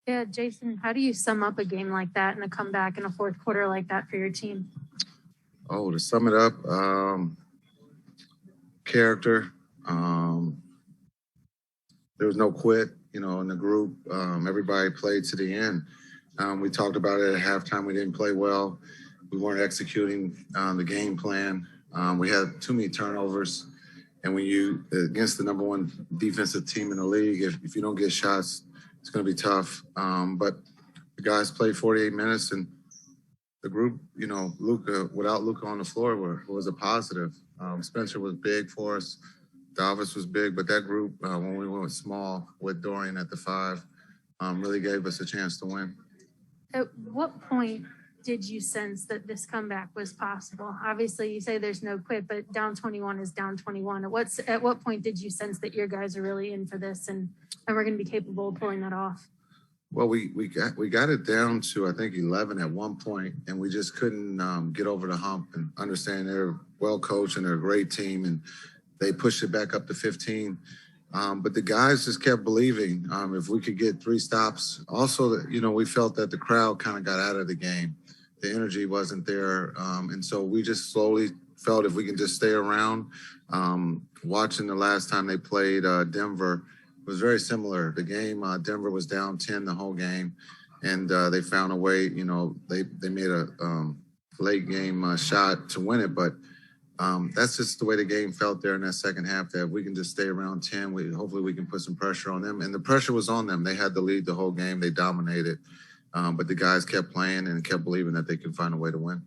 Yeah, Jason, how do you sum up a game like that and a comeback in a fourth quarter like that for your team? Oh, to sum it up, character. There was no quit, in the group. Everybody played to the end. We talked about it at halftime. We didn't play well. We weren't executing the game plan. We had too many turnovers. And when you, against the number one defensive team in the league, if you don't get shots, it's going to be tough. But the guys played 48 minutes, and the group, Luka, without Luka on the floor, was a positive. Spencer was big for us. Davis was big, but that group, when we went small with Dorian at the 5, really gave us a chance to win. At what point did you sense that this comeback was possible? Obviously, you say there's no quit, but down 21 is down 21. At what point did you sense that your guys are really in for this and we're going to be capable of pulling that off? Well, we got it down to, I think, 11 at one point, and we just couldn't get over the hump and understand they're well coached and they're a great team, and they pushed it back up to 15. But the guys just kept believing if we could get 3 stops. Also, we felt that the crowd kind of got out of the game. The energy wasn't there. And so we just slowly felt if we can just stay around. Watching the last time they played Denver, it was very similar. The game, Denver was down 10 the whole game, and they found a way. They made a late game shot to win it, but that's just the way the game felt there in that second half, that we can just stay around 10. Hopefully we can put some pressure on them. And the pressure was on them. They had the lead the whole game. They dominated. But the guys kept playing and kept believing that they could find a way to win.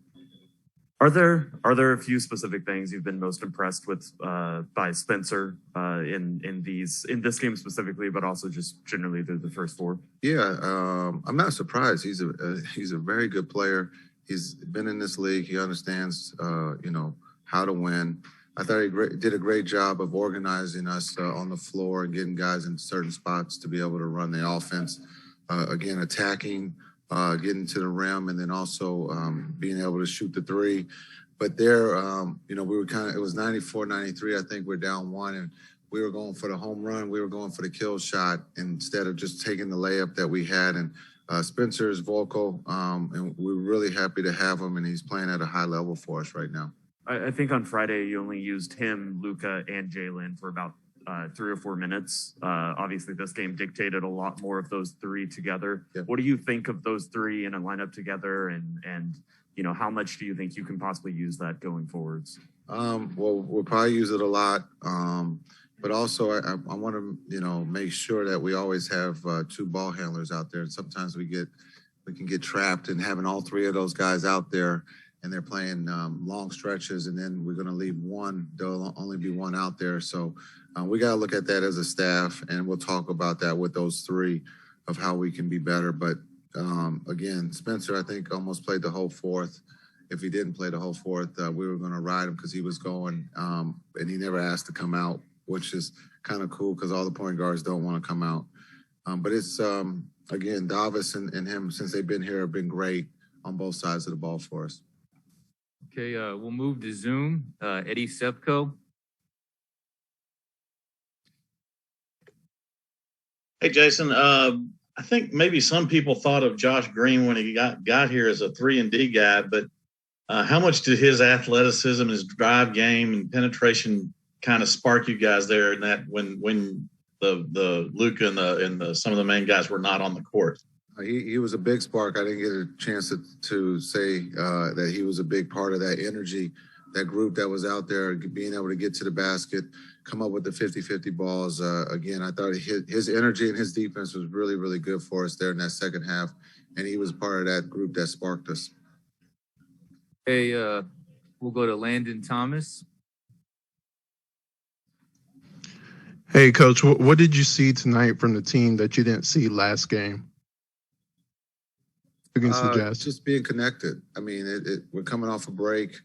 Are there a few specific things you've been most impressed with by Spencer in this game specifically, but also just generally through the first 4? Yeah, I'm not surprised. He's a very good player. He's been in this league. He understands, how to win. I thought he did a great job of organizing us on the floor and getting guys in certain spots to be able to run the offense. Again, attacking, getting to the rim, and then also being able to shoot the 3. But there, we were it was 94-93, I think we're down 1, and we were going for the home run. We were going for the kill shot instead of just taking the layup that we had. And Spencer is vocal, and we're really happy to have him, and he's playing at a high level for us right now. I think on Friday you only used him, Luka, and Jalen for about 3 or 4 minutes. Obviously, this game dictated a lot more of those 3 together. Yeah. What do you think of those 3 in a lineup together, and how much do you think you can possibly use that going forwards? Well, we'll probably use it a lot, but also I want to make sure that we always have 2 ball handlers out there. And sometimes we can get trapped in having all 3 of those guys out there, and they're playing long stretches, and then we're going to leave one. There'll only be one out there. So we got to look at that as a staff, and we'll talk about that with those 3 of how we can be better. But again, Spencer, I think, almost played the whole 4th. If he didn't play the whole 4th, we were going to ride him because he was going, and he never asked to come out, which is kind of cool because all the point guards don't want to come out. But it's, again, Davis and him, since they've been here, have been great on both sides of the ball for us. Okay, we'll move to Zoom. Eddie Sepko. Hey, Jason. I think maybe some people thought of Josh Green when he got here as a 3-and-D guy, but how much did his athleticism, his drive game, and penetration kind of spark you guys there in that when the Luka and some of the main guys were not on the court? He was a big spark. I didn't get a chance to say that he was a big part of that energy, that group that was out there, being able to get to the basket, come up with the 50-50 balls. Again, I thought his energy and his defense was really, really good for us there in that second half, and he was part of that group that sparked us. Hey, we'll go to Landon Thomas. Hey, Coach, what did you see tonight from the team that you didn't see last game against the Jazz? Just being connected. I mean, we're coming off a break.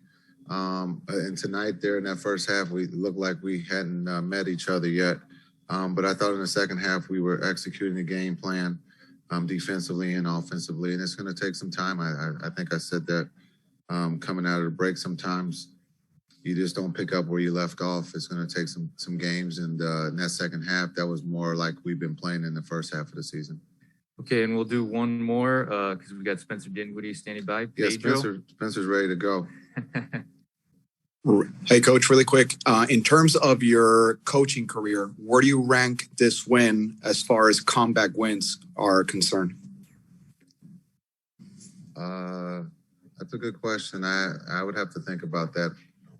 And tonight there in that first half, we looked like we hadn't met each other yet. But I thought in the second half, we were executing the game plan defensively and offensively. And it's going to take some time. I think I said that coming out of the break, sometimes you just don't pick up where you left off. It's going to take some games. And in that second half, that was more like we've been playing in the first half of the season. Okay, and we'll do one more because we got Spencer Dinwiddie standing by. Yeah, Pedro? Spencer's ready to go. Hey, Coach, really quick. In terms of your coaching career, where do you rank this win as far as comeback wins are concerned? That's a good question. I would have to think about that.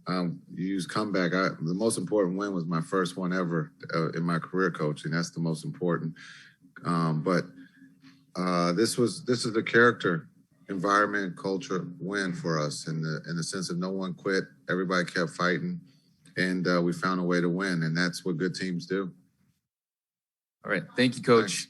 You use comeback. The most important win was my first one ever in my career coaching. That's the most important. But this is the character, environment, culture win for us in the sense of no one quit. Everybody kept fighting, and we found a way to win. And that's what good teams do. All right. Thank you, Coach.